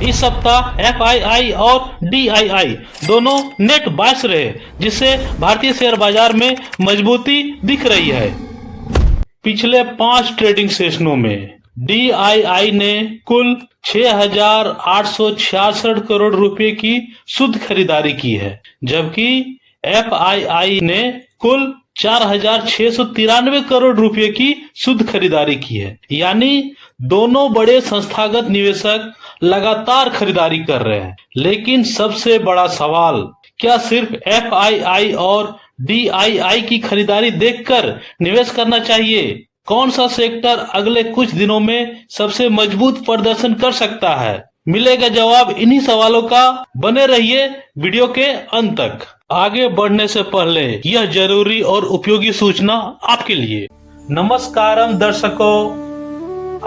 इस सप्ताह एफआईआई और डीआईआई दोनों नेट बायर्स रहे, जिससे भारतीय शेयर बाजार में मजबूती दिख रही है। पिछले 5 ट्रेडिंग सेशनों में डीआईआई ने कुल 6,866 करोड़ रुपए की शुद्ध खरीदारी की है, जबकि एफआईआई ने कुल 4,693 करोड़ रुपए की शुद्ध खरीदारी की है। यानी दोनों बड़े संस्थागत निवेशक लगातार खरीदारी कर रहे हैं। लेकिन सबसे बड़ा सवाल, क्या सिर्फ एफआईआई और डीआईआई की खरीदारी देखकर निवेश करना चाहिए? कौन सा सेक्टर अगले कुछ दिनों में सबसे मजबूत प्रदर्शन कर सकता है? मिलेगा जवाब इन्हीं सवालों का। बने रहिए वीडियो के अंत तक। आगे बढ़ने से पहले यह जरूरी और उपयोगी सूचना आपके लिए। नमस्कारम दर्शकों,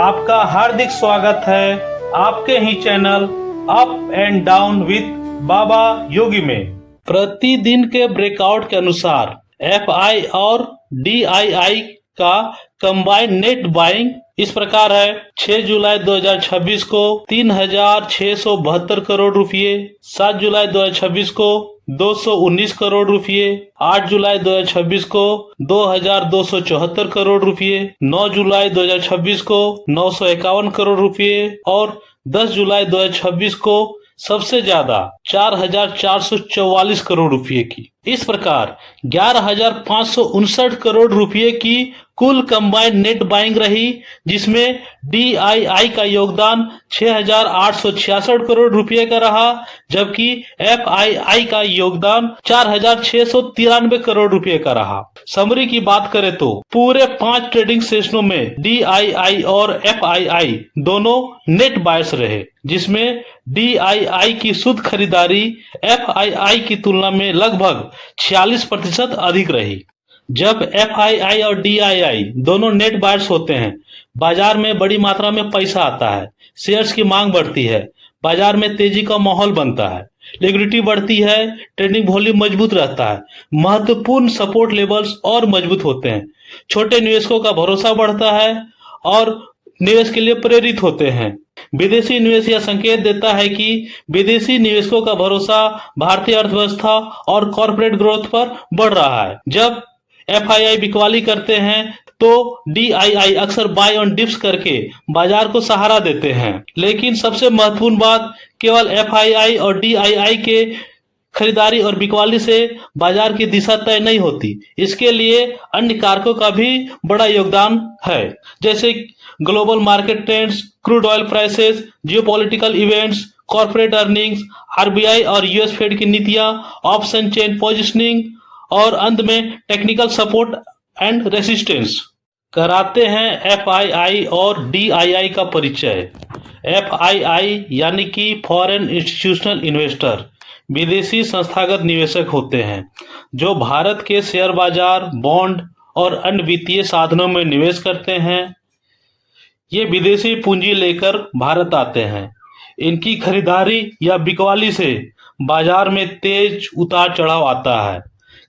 आपका हार्दिक स्वागत है आपके ही channel up and down with Baba Yogi में। प्रतिदिन के ब्रेकआउट के अनुसार एफआई और डीआईआई का कंबाइंड नेट बाइंग इस प्रकार है। 6 जुलाई 2026 को 3,672 करोड़ रुपये, 7 जुलाई 2026 को 219 करोड़ रुपये, 8 जुलाई 2026 को 2,274 करोड़ रुपये, 9 जुलाई 2026 को 951 करोड़ रुपये और 10 जुलाई 2026 को सबसे ज्यादा 4,444 करोड़ रुपये की। इस प्रकार 11,559 करोड़ रुपये की कुल कंबाइंड नेट बाइंग रही, जिसमें डीआईआई का योगदान 6,866 करोड़ रुपये का रहा, जबकि एफआईआई का योगदान 4,693 करोड़ रुपये का रहा। समरी की बात करें तो पूरे 5 ट्रेडिंग सेशनों में डीआईआई और एफआईआई दोनों नेट बायर्स रहे, जिसमें डीआईआई की शुद्ध खरीदारी एफआईआई की तुलना में लगभग 46% अधिक रही। जब एफआईआई और डीआईआई दोनों नेट बायर्स होते हैं, बाजार में बड़ी मात्रा में पैसा आता है, शेयर्स की मांग बढ़ती है, बाजार में तेजी का माहौल बनता है, लिक्विडिटी बढ़ती है, ट्रेडिंग वॉल्यूम मजबूत रहता है, महत्वपूर्ण सपोर्ट लेवल्स और मजबूत होते हैं, छोटे निवेशकों का भरोसा बढ़ता है और निवेश के लिए प्रेरित होते हैं। विदेशी निवेश यह संकेत देता है कि विदेशी निवेशकों का भरोसा भारतीय अर्थव्यवस्था और कॉर्पोरेट ग्रोथ पर बढ़ रहा है। जब एफआईआई बिकवाली करते हैं तो डीआईआई अक्सर बाय ऑन डिप्स करके बाजार को सहारा देते हैं। लेकिन सबसे महत्वपूर्ण बात, केवल एफआईआई और डीआईआई के खरीदारी और बिकवाली से बाजार की दिशा तय नहीं होती। इसके लिए अन्य कारकों का भी बड़ा योगदान है, जैसे global market trends, crude oil prices, geopolitical events, corporate earnings, RBI और यूएस फेड की नीतियां, ऑप्शन चेन पोजिशनिंग और अंत में टेक्निकल सपोर्ट एंड रेसिस्टेंस। कराते हैं एफआईआई और डीआईआई का परिचय। एफआईआई यानी कि फॉरेन इंस्टीट्यूशनल इन्वेस्टर, विदेशी संस्थागत निवेशक होते हैं जो भारत के शेयर बाजार, बॉन्ड और अन्य वित्तीय साधनों में निवेश करते हैं। ये विदेशी पूंजी लेकर भारत आते हैं। इनकी खरीदारी या बिकवाली से बाजार में तेज उतार चढ़ाव आता है।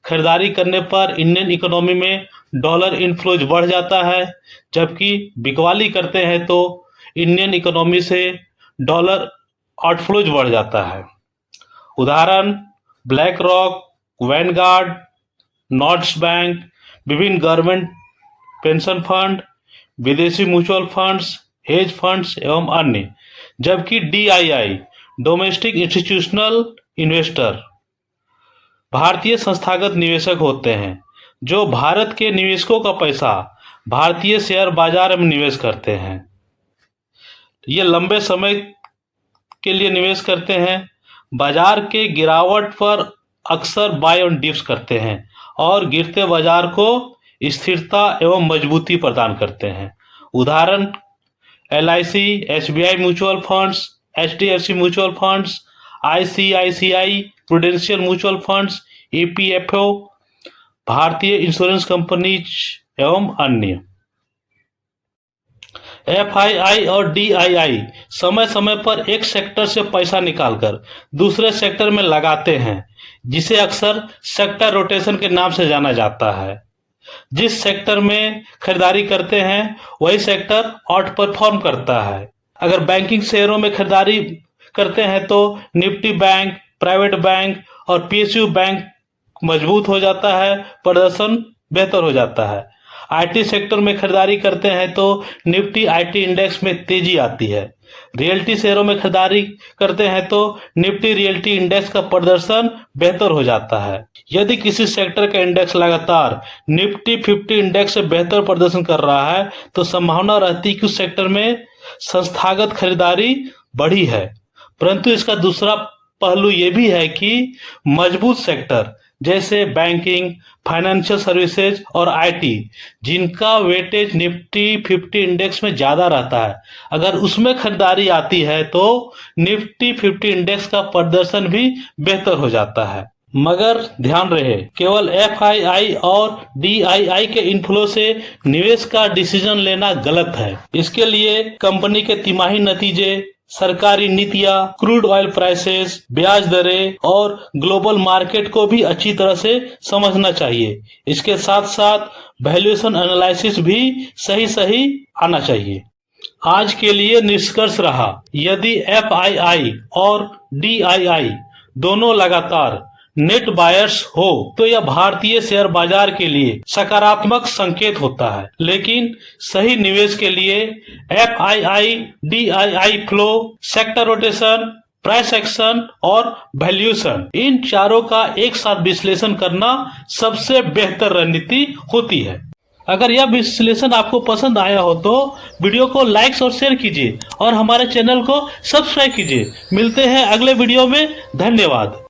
खरीदारी करने पर इंडियन इकोनॉमी में डॉलर इनफ्लोज बढ़ जाता है, जबकि बिकवाली करते हैं तो इंडियन इकोनॉमी से डॉलर आउटफ्लोज बढ़ जाता है। उदाहरण, ब्लैक रॉक, वैनगार्ड, नॉर्ड्स बैंक, विभिन्न गवर्नमेंट पेंशन फंड, विदेशी म्यूचुअल फंड्स, हेज फंड्स एवं अन्य। जबकि डीआईआई डोमेस्टिक इंस्टीट्यूशनल इन्वेस्टर, भारतीय संस्थागत निवेशक होते हैं जो भारत के निवेशकों का पैसा भारतीय शेयर बाजार में निवेश करते हैं। ये लंबे समय के लिए निवेश करते हैं, बाजार के गिरावट पर अक्सर बाय ऑन डिप्स करते हैं और गिरते बाजार को स्थिरता एवं मजबूती प्रदान करते हैं। उदाहरण, LIC, SBI mutual funds, HDFC mutual funds, ICICI prudential mutual funds, EPFO, भारतीय इंश्योरेंस कंपनीज एवं अन्य। एफआईआई और डीआईआई समय समय पर एक सेक्टर से पैसा निकालकर दूसरे सेक्टर में लगाते हैं, जिसे अक्सर सेक्टर रोटेशन के नाम से जाना जाता है। जिस सेक्टर में खरीदारी करते हैं वही सेक्टर आउट परफॉर्म करता है। अगर बैंकिंग शेयरों में खरीदारी करते हैं तो निफ्टी बैंक, प्राइवेट बैंक और पीएसयू बैंक मजबूत हो जाता है, प्रदर्शन बेहतर हो जाता है। आईटी सेक्टर में खरीदारी करते हैं तो निफ्टी आईटी इंडेक्स में तेजी आती है। रियल्टी शेयरों में खरीदारी करते हैं तो निफ्टी रियल्टी इंडेक्स का प्रदर्शन बेहतर हो जाता है। यदि किसी सेक्टर का इंडेक्स लगातार निफ्टी 50 इंडेक्स से बेहतर प्रदर्शन कर रहा है तो संभावना रहती है कि उस सेक्टर में संस्थागत खरीदारी बढ़ी है। परंतु इसका दूसरा पहलू ये भी है कि मजबूत सेक्टर जैसे बैंकिंग, फाइनेंशियल सर्विसेज और आईटी, जिनका वेटेज निफ्टी 50 इंडेक्स में ज्यादा रहता है, अगर उसमें खरीदारी आती है तो निफ्टी 50 इंडेक्स का प्रदर्शन भी बेहतर हो जाता है। मगर ध्यान रहे, केवल एफआईआई और डीआईआई के इनफ्लो से निवेश का डिसीजन लेना गलत है। इसके लिए कंपनी के तिमाही नतीजे, सरकारी नीतियां, क्रूड ऑयल प्राइसेस, ब्याज दरें और ग्लोबल मार्केट को भी अच्छी तरह से समझना चाहिए। इसके साथ साथ वैल्यूएशन एनालिसिस भी सही आना चाहिए। आज के लिए निष्कर्ष रहा, यदि एफआईआई और डीआईआई दोनों लगातार नेट बायर्स हो तो यह भारतीय शेयर बाजार के लिए सकारात्मक संकेत होता है। लेकिन सही निवेश के लिए FII, DII flow, sector rotation, price action और वैल्यूएशन, इन चारों का एक साथ विश्लेषण करना सबसे बेहतर रणनीति होती है। अगर यह विश्लेषण आपको पसंद आया हो तो वीडियो को लाइक और शेयर कीजिए और हमारे चैनल को सब्सक्राइब कीजिए। मिलते हैं अगले वीडियो में। धन्यवाद।